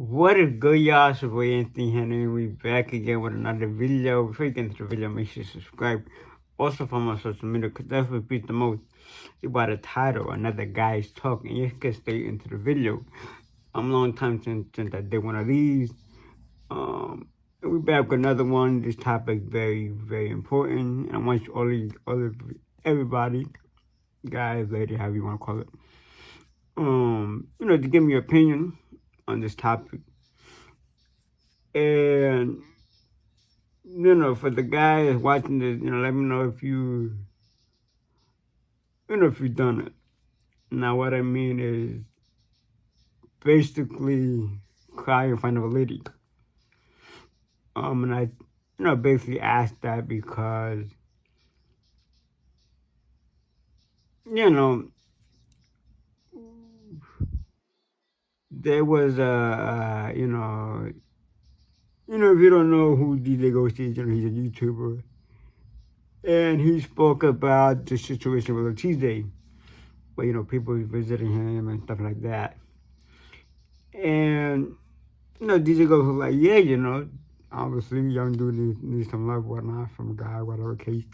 What is good, y'all? It's your boy Anthony Henry. We back again with another video. Before you get into the video, make sure you subscribe. Also follow my social media, because that's what beat the most. You by the title, Another Guy's Talking. You can stay into the video. I'm a long time since I did one of these. And we back with another one. This topic very, very important. And I want you everybody, guys, lady, however you want to call it, to give me your opinion on this topic. And, for the guys watching this, let me know if if you've done it. Now, what I mean is basically cry in front of a lady. And I, basically asked that because, there was if you don't know who DJ Ghost is, he's a YouTuber. And he spoke about the situation with Tuesday, where, people visiting him and stuff like that. And, DJ Ghost was like, yeah, obviously young dude needs some love, whatnot, from a guy, whatever case.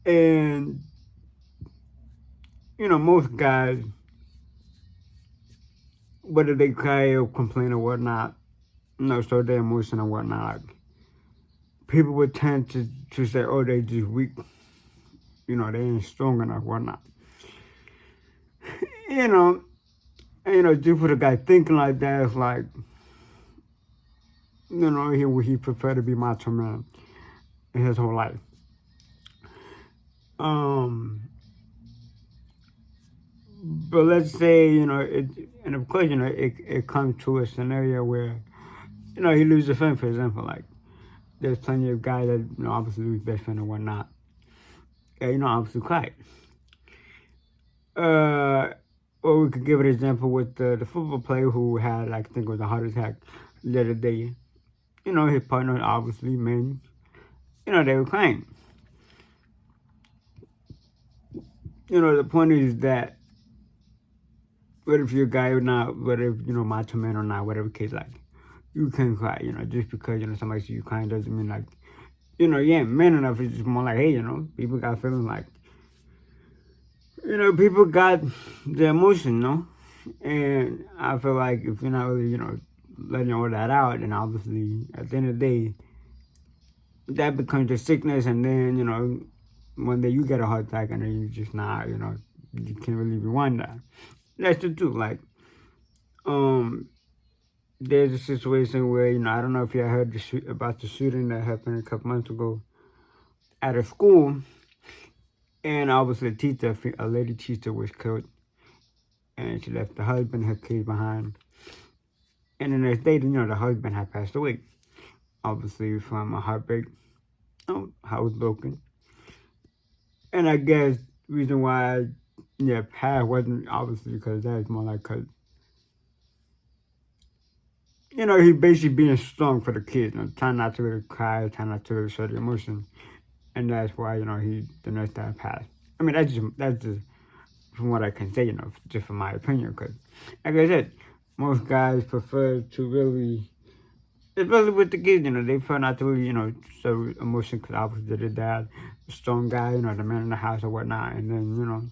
And, most guys, whether they cry or complain or whatnot, show their emotion or whatnot, people would tend to say, oh, they just weak. They ain't strong enough, whatnot. Just for the guy thinking like that, it's like, he preferred to be macho man in his whole life. But let's say, and of course, it comes to a scenario where, he loses a friend, for example. Like, there's plenty of guys that, obviously lose best friend and whatnot. And, obviously cry. Or we could give an example with the football player who had, I think it was a heart attack the other day. His partner, obviously, men, they were crying. The point is that whether if you're a guy or not, whether if, macho man or not, whatever case, like, you can cry, just because, somebody sees you crying doesn't mean, like, you ain't man enough. It's just more like, hey, people got feeling like, people got the emotion, And I feel like if you're not really, letting all that out, then obviously, at the end of the day, that becomes a sickness, and then, one day you get a heart attack, and then you just not, you can't really rewind that. That's the truth. Like, there's a situation where, I don't know if you heard about the shooting that happened a couple months ago at a school, and obviously a lady teacher was killed, and she left the husband, her kids behind. And the next day, the husband had passed away, obviously from a heartbreak, house broken. And I guess reason why, passed wasn't obviously because that's more like because, he basically being strong for the kids, trying not to really cry, trying not to really show the emotion. And that's why, the next time passed. I mean, that's just from what I can say, just from my opinion. Because, like I said, most guys prefer to really, especially with the kids, they prefer not to really, show emotion because obviously their dad, the strong guy, the man in the house or whatnot. And then,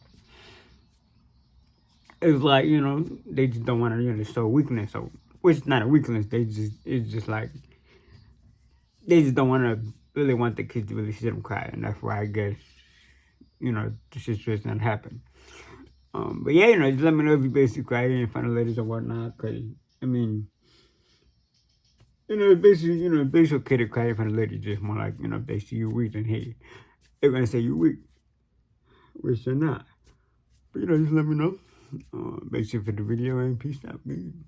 it's like, they just don't want to, show weakness. So, which is not a weakness. It's just like, they just don't really want the kids to really see them cry. And that's why I guess, the situation that happened. But yeah, just let me know if you basically cry in front of ladies or whatnot. Cause, I mean, basically, it's okay to cry in front of ladies. Just more like, if they see you weak, then hey, they're going to say you weak. Which you're not. But, just let me know. Basically for the video, and peace out, man.